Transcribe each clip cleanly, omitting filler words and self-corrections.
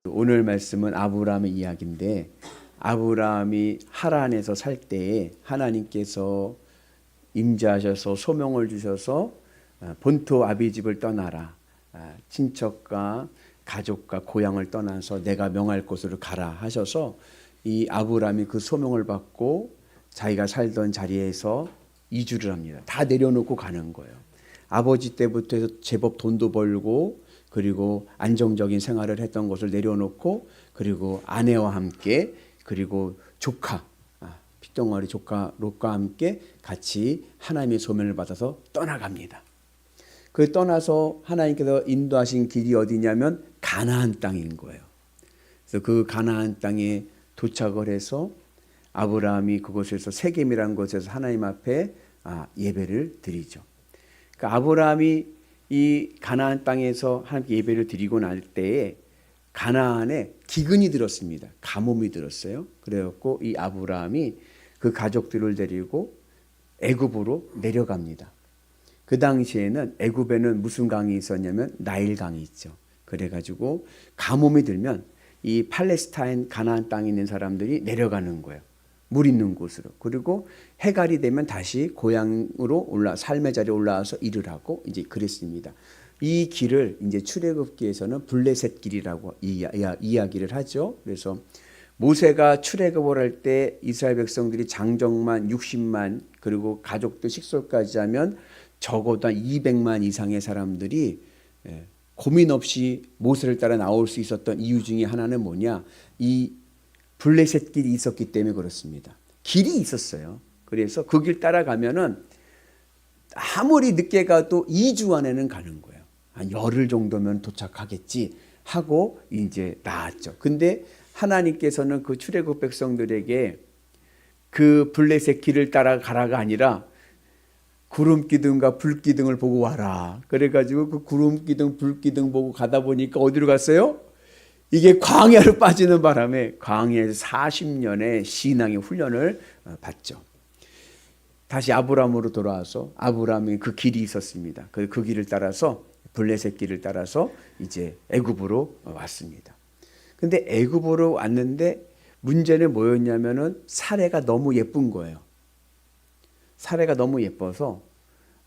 오늘 말씀은 아브라함의 이야기인데, 아브라함이 하란에서 살 때에 하나님께서 임재하셔서 소명을 주셔서 본토 아비집을 떠나라, 친척과 가족과 고향을 떠나서 내가 명할 곳으로 가라 하셔서 이 아브라함이 그 소명을 받고 자기가 살던 자리에서 이주를 합니다. 다 내려놓고 가는 거예요. 아버지 때부터 해서 제법 돈도 벌고 그리고 안정적인 생활을 했던 것을 내려놓고, 그리고 아내와 함께, 그리고 조카, 핏덩어리 조카 롯과 함께 같이 하나님의 소명을 받아서 떠나갑니다. 그 떠나서 하나님께서 인도하신 길이 어디냐면 가나안 땅인 거예요. 그래서 그 가나안 땅에 도착을 해서 아브라함이 그곳에서 세겜이라는 곳에서 하나님 앞에 예배를 드리죠. 그러니까 아브라함이 이 가나안 땅에서 하나님께 예배를 드리고 날 때에 가나안에 기근이 들었습니다. 가뭄이 들었어요. 그래갖고 이 아브라함이 그 가족들을 데리고 애굽으로 내려갑니다. 그 당시에는 애굽에는 무슨 강이 있었냐면 나일 강이 있죠. 그래가지고 가뭄이 들면 이 팔레스타인 가나안 땅에 있는 사람들이 내려가는 거예요. 물 있는 곳으로. 그리고 해갈이 되면 다시 고향으로 삶의 자리에 올라와서 일을 하고 이제 그랬습니다. 이 길을 이제 출애굽기에서는 블레셋 길이라고 이야기를 하죠. 그래서 모세가 출애굽을 할 때 이스라엘 백성들이 장정만 60만 그리고 가족들 식솔까지 하면 적어도 한 200만 이상의 사람들이 고민 없이 모세를 따라 나올 수 있었던 이유 중에 하나는 뭐냐? 이 블레셋 길이 있었기 때문에 그렇습니다. 길이 있었어요. 그래서 그 길 따라가면은 아무리 늦게 가도 2주 안에는 가는 거예요. 한 열흘 정도면 도착하겠지 하고 이제 나왔죠. 근데 하나님께서는 그 출애굽 백성들에게 그 블레셋 길을 따라가라가 아니라 구름 기둥과 불 기둥을 보고 와라. 그래가지고 그 구름 기둥, 불 기둥 보고 가다 보니까 어디로 갔어요? 이게 광야로 빠지는 바람에 광야에서 40년의 신앙의 훈련을 받죠. 다시 아브라함으로 돌아와서 아브라함이 그 길이 있었습니다. 그 길을 따라서 블레셋 길을 따라서 이제 애굽으로 왔습니다. 근데 애굽으로 왔는데 문제는 뭐였냐면은 사례가 너무 예쁜 거예요. 사례가 너무 예뻐서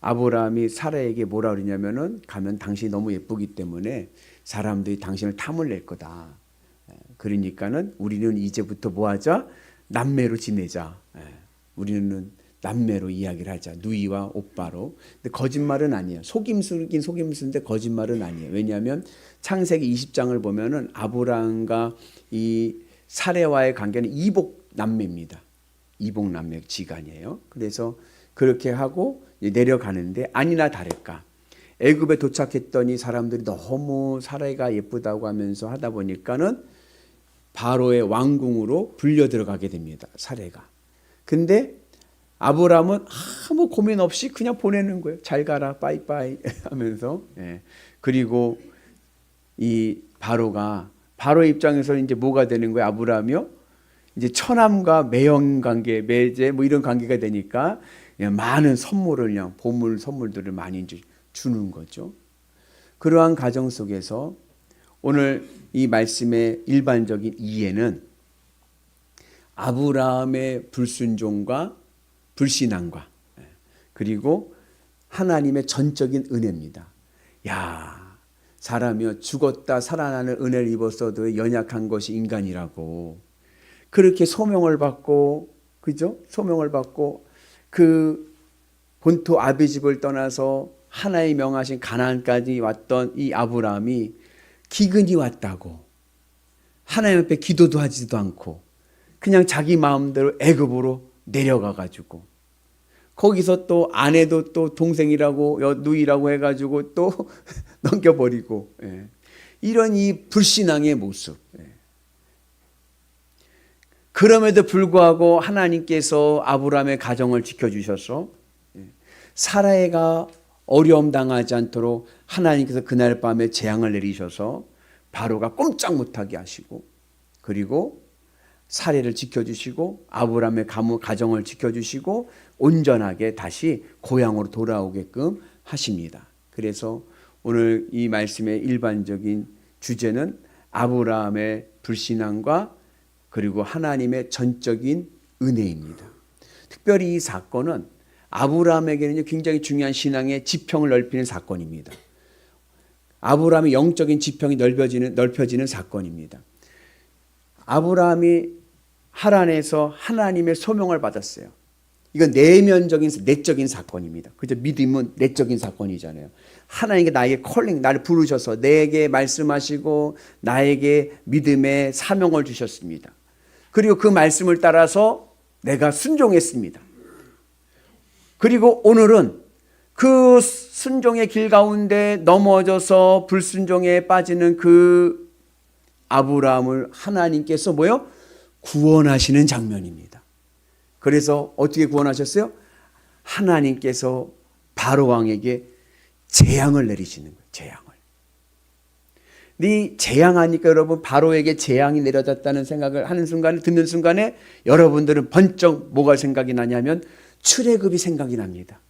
아브라함이 사라에게 뭐라 그러냐면은 가면 당신이 너무 예쁘기 때문에 사람들이 당신을 탐을 낼 거다. 그러니까는 우리는 이제부터 뭐 하자? 남매로 지내자. 우리는 남매로 이야기를 하자. 누이와 오빠로. 근데 거짓말은 아니에요. 속임수긴 속임수인데 거짓말은 아니에요. 왜냐하면 창세기 20장을 보면은 아브라함과 이 사레와의 관계는 이복 남매입니다. 이복 남매 지간이에요. 그래서 그렇게 하고 내려가는데 아니나 다를까 애굽에 도착했더니 사람들이 너무 사라가 예쁘다고 하면서 하다 보니까는 바로의 왕궁으로 불려 들어가게 됩니다. 사라가. 근데 아브라함은 아무 고민 없이 그냥 보내는 거예요. 잘 가라 빠이빠이 하면서. 그리고 이 바로 입장에서 이제 뭐가 되는 거예요? 아브라함이요? 이제 처남과 매형 관계, 매제 뭐 이런 관계가 되니까 많은 선물을 그냥 보물 선물들을 많이 이제 주는 거죠. 그러한 가정 속에서 오늘 이 말씀의 일반적인 이해는 아브라함의 불순종과 불신앙과 그리고 하나님의 전적인 은혜입니다. 야, 사람이요 죽었다 살아나는 은혜를 입었어도 연약한 것이 인간이라고 그렇게 소명을 받고, 그죠? 소명을 받고 그 본토 아비집을 떠나서 하나의 명하신 가나안까지 왔던 이 아브라함이 기근이 왔다고 하나님 앞에 기도도 하지도 않고 그냥 자기 마음대로 애굽으로 내려가 가지고 거기서 또 아내도 또 동생이라고 누이라고 해가지고 또 넘겨버리고 이런 이 불신앙의 모습. 그럼에도 불구하고 하나님께서 아브라함의 가정을 지켜주셔서 사라가 어려움 당하지 않도록 하나님께서 그날 밤에 재앙을 내리셔서 바로가 꼼짝 못하게 하시고 그리고 사례를 지켜주시고 아브라함의 가정을 지켜주시고 온전하게 다시 고향으로 돌아오게끔 하십니다. 그래서 오늘 이 말씀의 일반적인 주제는 아브라함의 불신앙과 그리고 하나님의 전적인 은혜입니다. 특별히 이 사건은 아브라함에게는 굉장히 중요한 신앙의 지평을 넓히는 사건입니다. 아브라함의 영적인 지평이 넓혀지는 사건입니다. 아브라함이 하란에서 하나님의 소명을 받았어요. 이건 내적인 사건입니다. 그죠? 믿음은 내적인 사건이잖아요. 하나님께 나에게 콜링, 나를 부르셔서 내게 말씀하시고 나에게 믿음의 사명을 주셨습니다. 그리고 그 말씀을 따라서 내가 순종했습니다. 그리고 오늘은 그 순종의 길 가운데 넘어져서 불순종에 빠지는 그 아브라함을 하나님께서 구원하시는 장면입니다. 그래서 어떻게 구원하셨어요? 하나님께서 바로 왕에게 재앙을 내리시는 거예요. 재앙을. 이 재앙하니까 여러분 바로에게 재앙이 내려졌다는 생각을 하는 순간에 듣는 순간에 여러분들은 번쩍 뭐가 생각이 나냐면 출애굽이 생각이 납니다.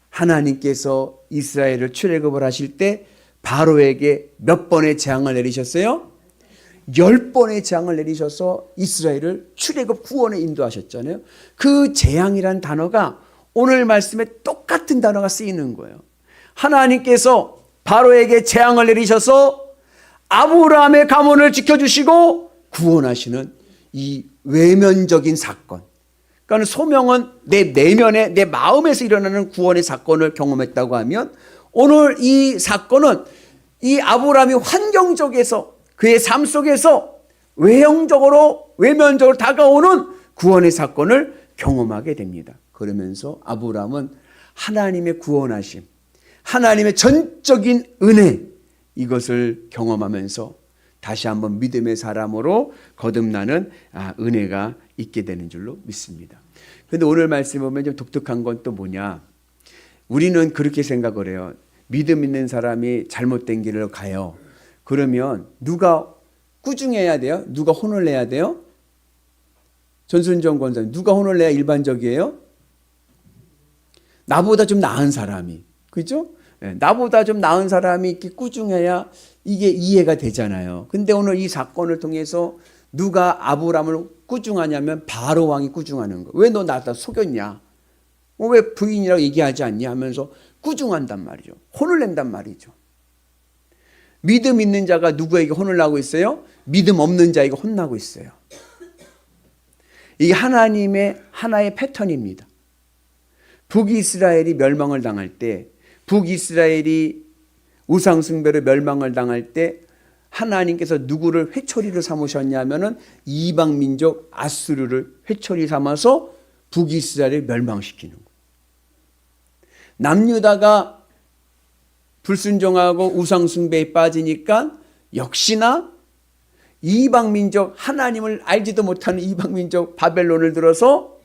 하나님께서 이스라엘을 출애굽을 하실 때 바로에게 몇 번의 재앙을 내리셨어요? 10번의 재앙을 내리셔서 이스라엘을 출애굽 구원에 인도하셨잖아요. 그 재앙이란 단어가 오늘 말씀에 똑같은 단어가 쓰이는 거예요. 하나님께서 바로에게 재앙을 내리셔서 아브라함의 가문을 지켜주시고 구원하시는 이 외면적인 사건. 그러니까 소명은 내 내면에 내 마음에서 일어나는 구원의 사건을 경험했다고 하면 오늘 이 사건은 이 아브라함이 환경적에서 그의 삶 속에서 외면적으로 다가오는 구원의 사건을 경험하게 됩니다. 그러면서 아브라함은 하나님의 구원하심, 하나님의 전적인 은혜 이것을 경험하면서 다시 한번 믿음의 사람으로 거듭나는 은혜가 있게 되는 줄로 믿습니다. 그런데 오늘 말씀 보면 좀 독특한 건 또 뭐냐? 우리는 그렇게 생각을 해요. 믿음 있는 사람이 잘못된 길을 가요. 그러면 누가 꾸중해야 돼요? 누가 혼을 내야 돼요? 전순정 권사님, 누가 혼을 내야 일반적이에요? 나보다 좀 나은 사람이, 그죠? 나보다 좀 나은 사람이 이렇게 꾸중해야 이게 이해가 되잖아요. 근데 오늘 이 사건을 통해서 누가 아브라함을 꾸중하냐면 바로 왕이 꾸중하는 거. 왜 너 나다 속였냐? 왜 부인이라고 얘기하지 않냐 하면서 꾸중한단 말이죠. 혼을 낸단 말이죠. 믿음 있는 자가 누구에게 혼을 나고 있어요? 믿음 없는 자에게 혼나고 있어요. 이게 하나님의 하나의 패턴입니다. 북이스라엘이 멸망을 당할 때, 북이스라엘이 우상숭배로 멸망을 당할 때 하나님께서 누구를 회초리로 삼으셨냐면은 이방민족 아수르를 회초리 삼아서 북이스라엘을 멸망시키는 거예요. 남유다가 불순종하고 우상숭배에 빠지니까 역시나 이방민족, 하나님을 알지도 못하는 이방민족 바벨론을 들어서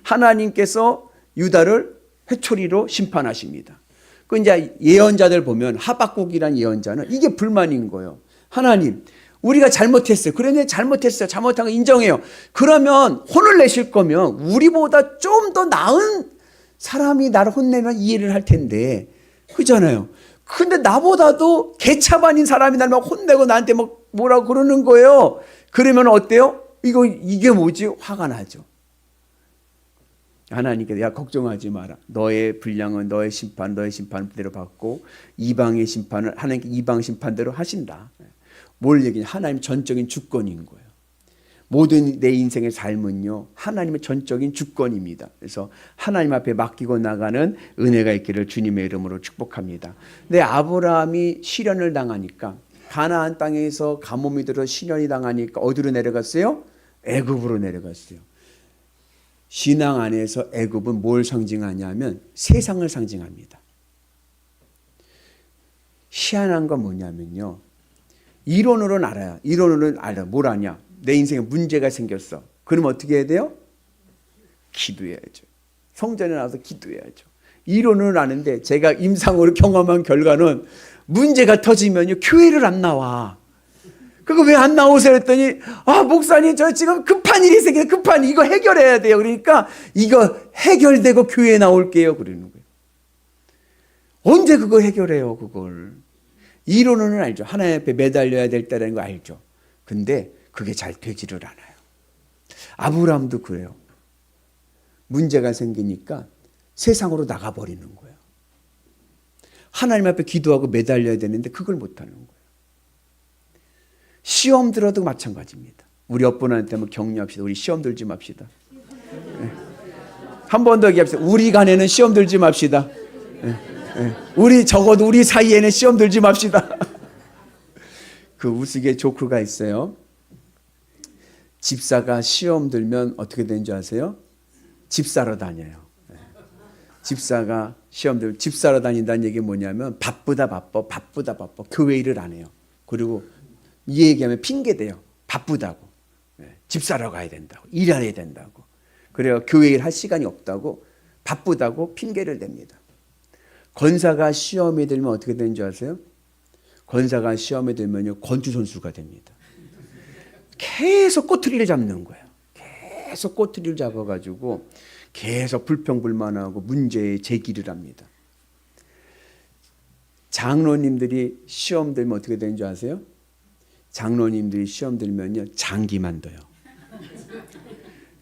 하나님께서 유다를 회초리로 심판하십니다. 그 이제 예언자들 보면 하박국이란 예언자는 이게 불만인 거예요. 하나님, 우리가 잘못했어요. 그런데 잘못했어요. 잘못한 거 인정해요. 그러면 혼을 내실 거면 우리보다 좀 더 나은 사람이 나를 혼내면 이해를 할 텐데, 그잖아요. 근데 나보다도 개차반인 사람이 날 막 혼내고 나한테 막 뭐라고 그러는 거예요. 그러면 어때요? 이게 뭐지? 화가 나죠. 하나님께서 야 걱정하지 마라. 너의 분량은 너의 심판대로 받고 이방의 심판을 하나님께 이방 심판대로 하신다. 뭘 얘기냐? 하나님 전적인 주권인 거예요. 모든 내 인생의 삶은요 하나님의 전적인 주권입니다. 그래서 하나님 앞에 맡기고 나가는 은혜가 있기를 주님의 이름으로 축복합니다. 근데 아브라함이 시련을 당하니까 가나안 땅에서 가뭄이 들어 시련이 당하니까 어디로 내려갔어요? 애굽으로 내려갔어요. 신앙 안에서 애굽은 뭘 상징하냐면 세상을 상징합니다. 희한한 건 뭐냐면요. 이론으로는 알아요. 이론으로는 알아. 뭘 아냐? 내 인생에 문제가 생겼어. 그럼 어떻게 해야 돼요? 기도해야죠. 성전에 나와서 기도해야죠. 이론은 아는데 제가 임상으로 경험한 결과는 문제가 터지면요 교회를 안 나와. 그거 왜 안 나오세요? 했더니 목사님 저 지금 급한 일이 생겨 급한 이거 해결해야 돼요. 그러니까 이거 해결되고 교회에 나올게요. 그러는 거예요. 언제 그거 해결해요? 그걸 이론은 알죠. 하나님 앞에 매달려야 될 때라는 거 알죠. 근데 그게 잘 되지를 않아요. 아브라함도 그래요. 문제가 생기니까 세상으로 나가버리는 거예요. 하나님 앞에 기도하고 매달려야 되는데 그걸 못하는 거예요. 시험 들어도 마찬가지입니다. 우리 옆분한테 한번 격려합시다. 우리 시험 들지 맙시다. 네. 한 번 더 얘기합시다. 우리 간에는 시험 들지 맙시다. 네. 네. 우리 적어도 우리 사이에는 시험 들지 맙시다. 그 우스개 조크가 있어요. 집사가 시험 들면 어떻게 되는 줄 아세요? 집 사러 다녀요. 네. 집사가 시험 들면 집 사러 다닌다는 얘기가 뭐냐면 바쁘다 바빠 교회 일을 안 해요. 그리고 이 얘기하면 핑계대요. 바쁘다고. 네. 집 사러 가야 된다고. 일해야 된다고. 그래요. 교회 일 할 시간이 없다고 바쁘다고 핑계를 댑니다. 권사가 시험에 들면 어떻게 되는 줄 아세요? 권사가 시험에 들면요 권투선수가 됩니다. 계속 꼬투리를 잡는 거예요. 계속 꼬투리를 잡아가지고 계속 불평불만하고 문제에 제기를 합니다. 장로님들이 시험 들면 어떻게 되는 줄 아세요? 장로님들이 시험 들면요 장기 만둬요.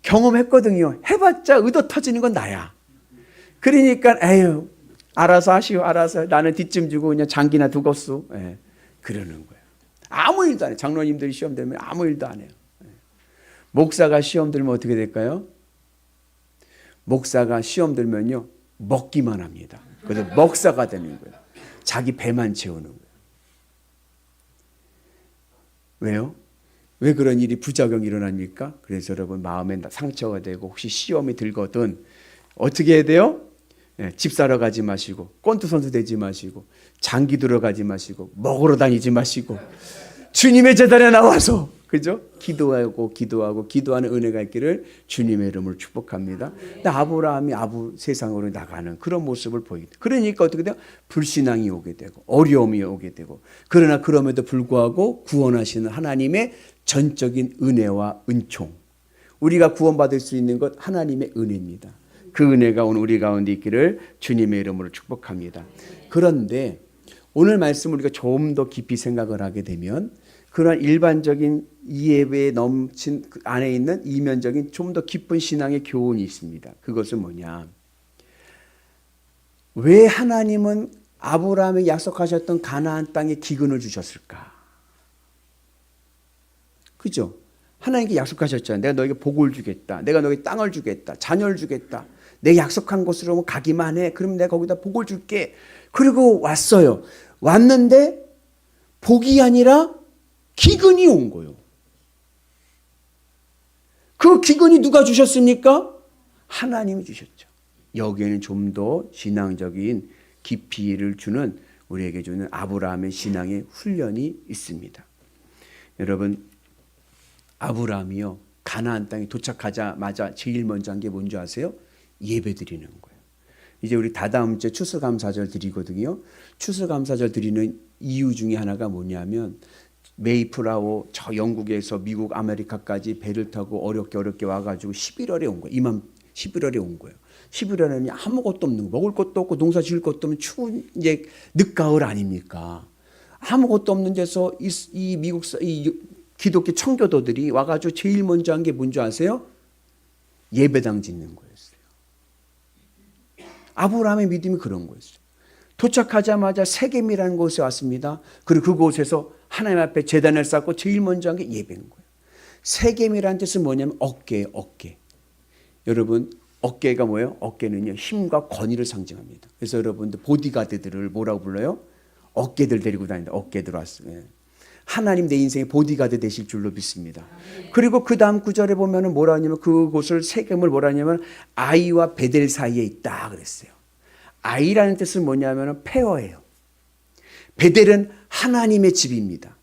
경험했거든요. 해봤자 의도 터지는 건 나야. 그러니까 에휴 알아서 하시오. 알아서 나는 뒷짐 주고 그냥 장기나 두겠소. 예, 그러는 거예요. 아무 일도 안 해요. 장로님들이 시험 들면 아무 일도 안 해요. 예. 목사가 시험 들면 어떻게 될까요? 목사가 시험 들면요 먹기만 합니다. 그래서 먹사가 되는 거예요. 자기 배만 채우는 거예요. 왜요? 왜 그런 일이 부작용이 일어납니까? 그래서 여러분 마음에 상처가 되고 혹시 시험이 들거든 어떻게 해야 돼요? 예, 집 사러 가지 마시고 권투선수 되지 마시고 장기 들어가지 마시고 먹으러 다니지 마시고 주님의 제단에 나와서 그죠? 기도하고 기도하는 은혜가 있기를 주님의 이름으로 축복합니다. 근데 아브라함이 세상으로 나가는 그런 모습을 보이게. 그러니까 어떻게 돼요? 불신앙이 오게 되고 어려움이 오게 되고 그러나 그럼에도 불구하고 구원하시는 하나님의 전적인 은혜와 은총. 우리가 구원받을 수 있는 것 하나님의 은혜입니다. 그 은혜가 오늘 우리 가운데 있기를 주님의 이름으로 축복합니다. 그런데 오늘 말씀 우리가 좀 더 깊이 생각을 하게 되면 그런 일반적인 이해에 넘친 그 안에 있는 이면적인 좀 더 깊은 신앙의 교훈이 있습니다. 그것은 뭐냐? 왜 하나님은 아브라함에 약속하셨던 가나안 땅에 기근을 주셨을까? 그죠? 하나님께 약속하셨잖아요. 내가 너에게 복을 주겠다. 내가 너에게 땅을 주겠다. 자녀를 주겠다. 내 약속한 곳으로 가기만 해. 그럼 내가 거기다 복을 줄게. 그리고 왔어요. 왔는데 복이 아니라 기근이 온 거예요. 그 기근이 누가 주셨습니까? 하나님이 주셨죠. 여기에는 좀 더 신앙적인 깊이를 주는 우리에게 주는 아브라함의 신앙의 훈련이 있습니다. 여러분 아브라함이요 가나안 땅에 도착하자마자 제일 먼저 한 게 뭔지 아세요? 예배 드리는 거예요. 이제 우리 다다음 주에 추수감사절 드리거든요. 추수감사절 드리는 이유 중에 하나가 뭐냐면 메이플라워 저 영국에서 미국 아메리카까지 배를 타고 어렵게 와가지고 11월에 온 거예요. 이맘 11월에 온 거예요. 11월에는 아무것도 없는 거, 먹을 것도 없고 농사 지을 것도 없는 추운 이제 늦가을 아닙니까? 아무것도 없는 데서 이 미국 이 기독교 청교도들이 와가지고 제일 먼저 한 게 뭔지 아세요? 예배당 짓는 거였어요. 아브라함의 믿음이 그런 거였어요. 도착하자마자 세겜이라는 곳에 왔습니다. 그리고 그곳에서 하나님 앞에 제단을 쌓고 제일 먼저 한 게 예배인 거예요. 세겜이라는 뜻은 뭐냐면 어깨예요. 어깨. 여러분 어깨가 뭐예요? 어깨는요 힘과 권위를 상징합니다. 그래서 여러분들 보디가드들을 뭐라고 불러요? 어깨들 데리고 다닌다. 어깨들 왔어요. 하나님 내 인생의 보디가드 되실 줄로 믿습니다. 그리고 그 다음 구절에 보면은 뭐라 하냐면 그곳을 세겜을 뭐라 하냐면 아이와 베델 사이에 있다 그랬어요. 아이라는 뜻은 뭐냐면 폐허예요. 베델은 하나님의 집입니다.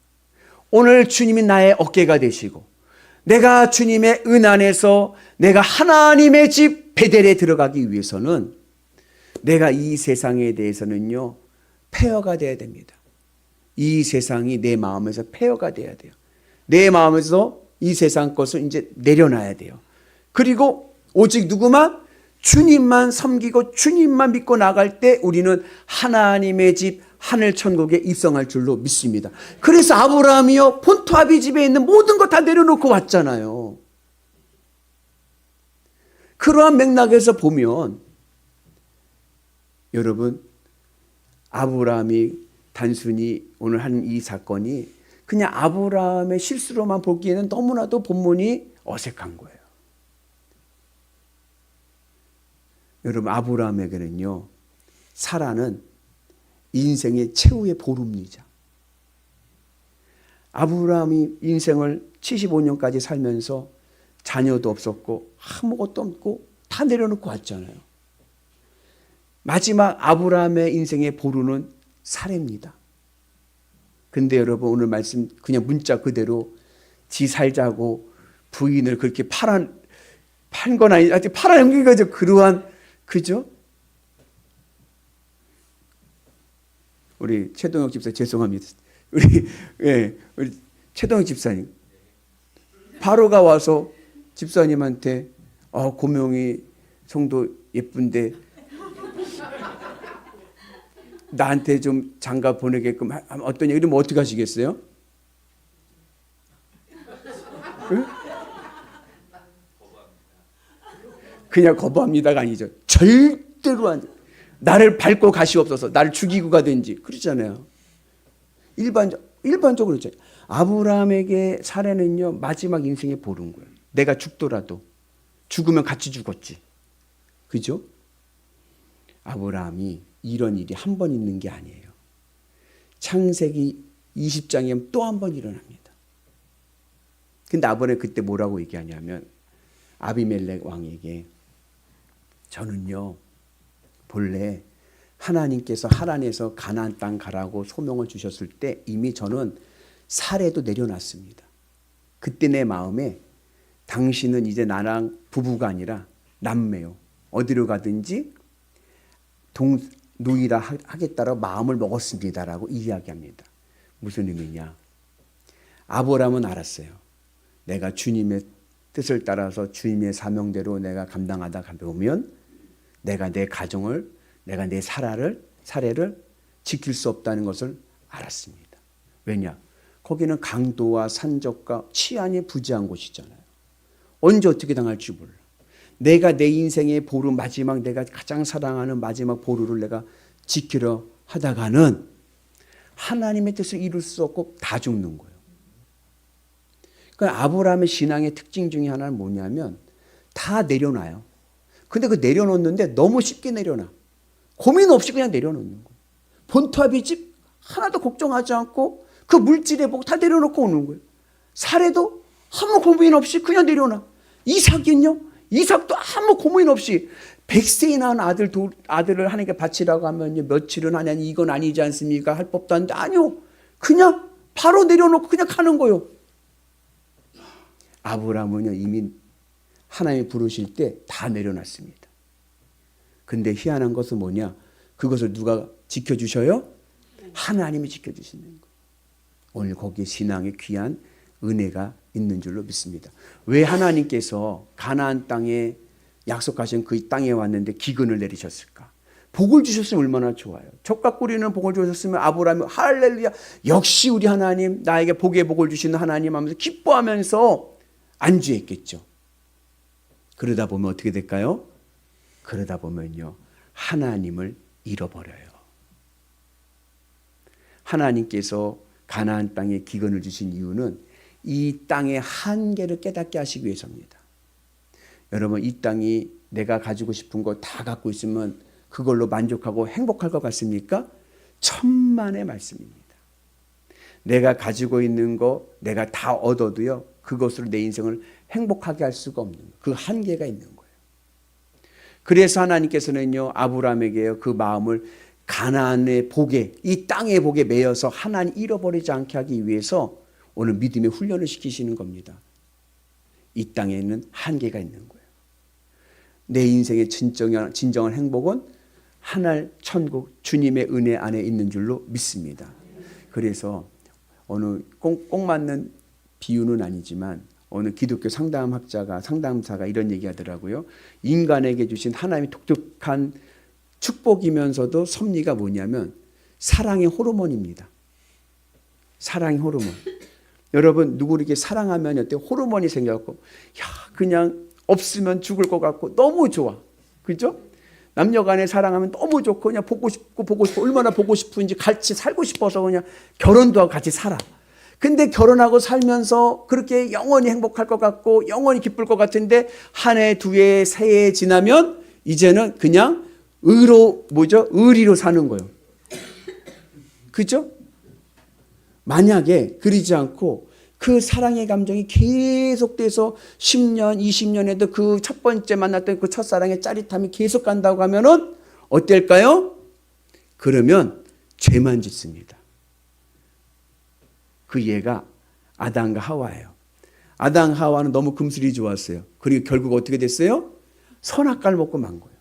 오늘 주님이 나의 어깨가 되시고 내가 주님의 은 안에서 내가 하나님의 집 베델에 들어가기 위해서는 내가 이 세상에 대해서는요 폐허가 돼야 됩니다. 이 세상이 내 마음에서 폐허가 돼야 돼요. 내 마음에서 이 세상 것을 이제 내려놔야 돼요. 그리고 오직 누구만? 주님만 섬기고 주님만 믿고 나갈 때 우리는 하나님의 집 하늘 천국에 입성할 줄로 믿습니다. 그래서 아브라함이요 본토 아비집에 있는 모든 것 다 내려놓고 왔잖아요. 그러한 맥락에서 보면 여러분, 아브라함이 단순히 오늘 한 이 사건이 그냥 아브라함의 실수로만 보기에는 너무나도 본문이 어색한 거예요. 여러분, 아브라함에게는요 사라는 인생의 최후의 보루입니다. 아브라함이 인생을 75년까지 살면서 자녀도 없었고 아무것도 없고 다 내려놓고 왔잖아요. 마지막 아브라함의 인생의 보루는 사례입니다. 근데 여러분, 오늘 말씀 그냥 문자 그대로 지 살자고 부인을 그렇게 판 건 아니, 아직 팔아넘긴 거죠. 그러한, 그죠? 우리 최동혁 집사 죄송합니다. 우리 최동혁 집사님 바로가 와서 집사님한테 고명이 성도 예쁜데 나한테 좀 장가 보내게끔 어떤 얘기 이러면 어떻게 하시겠어요? 응? 그냥 거부합니다가 아니죠. 절대로 안 돼. 나를 밟고 가시옵소서. 나를 죽이고 가든지 그러잖아요. 일반적으로 있잖아요. 아브라함에게 사례는요 마지막 인생의 보루인 거예요. 내가 죽더라도 죽으면 같이 죽었지. 그죠? 아브라함이 이런 일이 한 번 있는 게 아니에요. 창세기 20장에 또 한 번 일어납니다. 근데 아브라함이 그때 뭐라고 얘기하냐면 아비멜렉 왕에게 저는요 본래 하나님께서 하란에서 가나안 땅 가라고 소명을 주셨을 때 이미 저는 사례도 내려놨습니다. 그때 내 마음에 당신은 이제 나랑 부부가 아니라 남매요. 어디로 가든지 누이라 하겠다라고 마음을 먹었습니다라고 이야기합니다. 무슨 의미냐? 아브라함은 알았어요. 내가 주님의 뜻을 따라서 주님의 사명대로 내가 감당하다 보면 내가 내 가정을, 내가 내 사례를 지킬 수 없다는 것을 알았습니다. 왜냐? 거기는 강도와 산적과 치안이 부재한 곳이잖아요. 언제 어떻게 당할지 몰라. 내가 내 인생의 보루 마지막 내가 가장 사랑하는 마지막 보루를 내가 지키려 하다가는 하나님의 뜻을 이룰 수 없고 다 죽는 거예요. 그러니까 아브라함의 신앙의 특징 중에 하나는 뭐냐면 다 내려놔요. 근데 그 내려놓는데 너무 쉽게 내려놔. 고민 없이 그냥 내려놓는 거예요. 본토아비 집 하나도 걱정하지 않고 그 물질의 복 다 내려놓고 오는 거예요. 사례도 아무 고민 없이 그냥 내려놔. 이삭은요? 이삭도 아무 고민 없이 100세에 낳은 아들을 하나님께 바치라고 하면 며칠은 하냐니 이건 아니지 않습니까? 할 법도 한데 아니요. 그냥 바로 내려놓고 그냥 가는 거예요. 아브라함은요 이미 하나님이 부르실 때 다 내려놨습니다. 근데 희한한 것은 뭐냐? 그것을 누가 지켜주셔요? 하나님이 지켜주시는 거예요. 오늘 거기에 신앙의 귀한 은혜가 있는 줄로 믿습니다. 왜 하나님께서 가나안 땅에 약속하신 그 땅에 왔는데 기근을 내리셨을까? 복을 주셨으면 얼마나 좋아요. 젖과 꿀이는 복을 주셨으면 아브라함이 할렐루야 역시 우리 하나님 나에게 복의 복을 주시는 하나님 하면서 기뻐하면서 안주했겠죠. 그러다 보면 어떻게 될까요? 그러다 보면요 하나님을 잃어버려요. 하나님께서 가나안 땅에 기근을 주신 이유는 이 땅의 한계를 깨닫게 하시기 위해서입니다. 여러분 이 땅이 내가 가지고 싶은 거 다 갖고 있으면 그걸로 만족하고 행복할 것 같습니까? 천만의 말씀입니다. 내가 가지고 있는 거 내가 다 얻어도요 그것으로 내 인생을 행복하게 할 수가 없는 그 한계가 있는 거예요. 그래서 하나님께서는요 아브라함에게 그 마음을 가나안의 복에 이 땅의 복에 매여서 하나님 잃어버리지 않게 하기 위해서 오늘 믿음의 훈련을 시키시는 겁니다. 이 땅에는 한계가 있는 거예요. 내 인생의 진정한 행복은 하늘 천국 주님의 은혜 안에 있는 줄로 믿습니다. 그래서 어느 꼭 맞는 비유는 아니지만 어느 기독교 상담사가 이런 얘기하더라고요. 인간에게 주신 하나님의 독특한 축복이면서도 섭리가 뭐냐면 사랑의 호르몬입니다. 사랑의 호르몬. 여러분 누구를 이렇게 사랑하면 어때? 호르몬이 생겨갖고 야 그냥 없으면 죽을 것 같고 너무 좋아. 그죠? 남녀간에 사랑하면 너무 좋고 그냥 보고 싶고 얼마나 보고 싶은지 같이 살고 싶어서 그냥 결혼도 하고 같이 살아. 근데 결혼하고 살면서 그렇게 영원히 행복할 것 같고 영원히 기쁠 것 같은데 한 해, 두 해, 세 해 지나면 이제는 그냥 의리로 사는 거예요. 그죠? 만약에 그러지 않고 그 사랑의 감정이 계속돼서 10년, 20년에도 그 첫 번째 만났던 그 첫사랑의 짜릿함이 계속 간다고 하면은 어떨까요? 그러면 죄만 짓습니다. 그 예가 아담과 하와예요. 아담 하와는 너무 금슬이 좋았어요. 그리고 결국 어떻게 됐어요? 선악과를 먹고 만 거예요.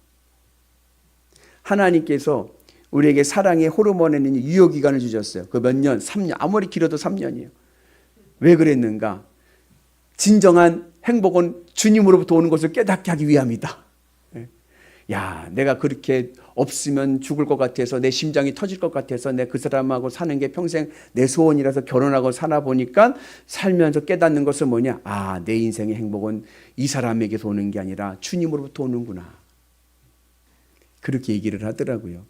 하나님께서 우리에게 사랑의 호르몬에 있는 유효기간을 주셨어요. 그 몇 년, 3년, 아무리 길어도 3년이에요. 왜 그랬는가? 진정한 행복은 주님으로부터 오는 것을 깨닫게 하기 위함이다. 야, 내가 그렇게 없으면 죽을 것 같아서 내 심장이 터질 것 같아서 내 그 사람하고 사는 게 평생 내 소원이라서 결혼하고 살아보니까 살면서 깨닫는 것은 뭐냐? 아, 내 인생의 행복은 이 사람에게서 오는 게 아니라 주님으로부터 오는구나. 그렇게 얘기를 하더라고요.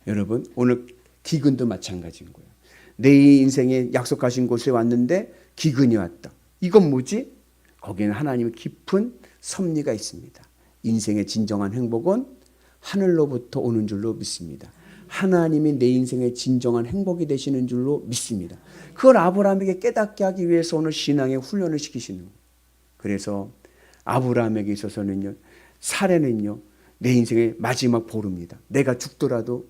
여러분, 오늘 기근도 마찬가지인 거예요. 내 인생에 약속하신 곳에 왔는데 기근이 왔다. 이건 뭐지? 거기는 하나님의 깊은 섭리가 있습니다. 인생의 진정한 행복은 하늘로부터 오는 줄로 믿습니다. 하나님이 내 인생의 진정한 행복이 되시는 줄로 믿습니다. 그걸 아브라함에게 깨닫게 하기 위해서 오늘 신앙의 훈련을 시키시는 거예요. 그래서 아브라함에게 있어서는요, 살해는요, 내 인생의 마지막 보루입니다. 내가 죽더라도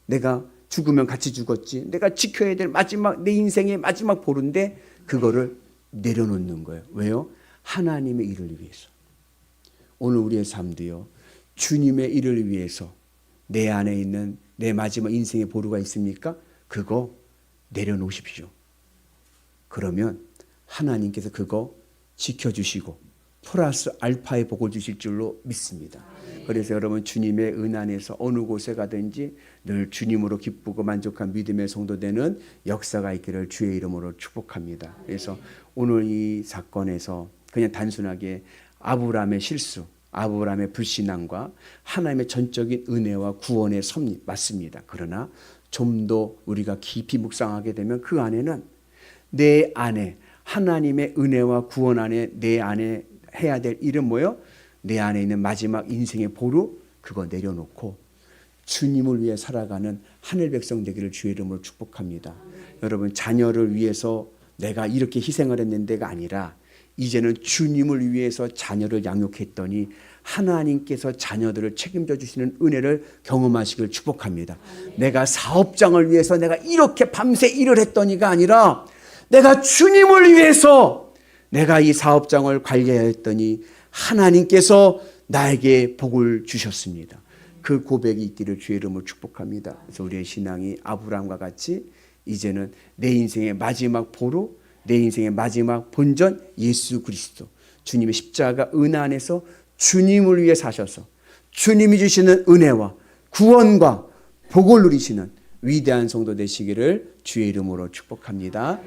내가 죽으면 같이 죽었지. 내가 지켜야 될 마지막, 내 인생의 마지막 보루인데 그거를 내려놓는 거예요. 왜요? 하나님의 일을 위해서. 오늘 우리의 삶도요, 주님의 일을 위해서 내 안에 있는 내 마지막 인생의 보루가 있습니까? 그거 내려놓으십시오. 그러면 하나님께서 그거 지켜주시고 플러스 알파의 복을 주실 줄로 믿습니다. 그래서 여러분 주님의 은 안에서 어느 곳에 가든지 늘 주님으로 기쁘고 만족한 믿음의 성도 되는 역사가 있기를 주의 이름으로 축복합니다. 그래서 오늘 이 사건에서 그냥 단순하게 아브라함의 실수, 아브라함의 불신앙과 하나님의 전적인 은혜와 구원의 섭리 맞습니다. 그러나 좀 더 우리가 깊이 묵상하게 되면 그 안에는 내 안에 하나님의 은혜와 구원 안에 내 안에 해야 될 일은 뭐예요? 내 안에 있는 마지막 인생의 보루 그거 내려놓고 주님을 위해 살아가는 하늘 백성 되기를 주의 이름으로 축복합니다. 여러분 자녀를 위해서 내가 이렇게 희생을 했는데가 아니라 이제는 주님을 위해서 자녀를 양육했더니 하나님께서 자녀들을 책임져 주시는 은혜를 경험하시길 축복합니다. 내가 사업장을 위해서 내가 이렇게 밤새 일을 했더니가 아니라 내가 주님을 위해서 내가 이 사업장을 관리하였더니 하나님께서 나에게 복을 주셨습니다. 그 고백이 있기를 주의 이름으로 축복합니다. 그래서 우리의 신앙이 아브라함과 같이 이제는 내 인생의 마지막 보루, 내 인생의 마지막 본전 예수 그리스도 주님의 십자가 은혜 안에서 주님을 위해 사셔서 주님이 주시는 은혜와 구원과 복을 누리시는 위대한 성도 되시기를 주의 이름으로 축복합니다.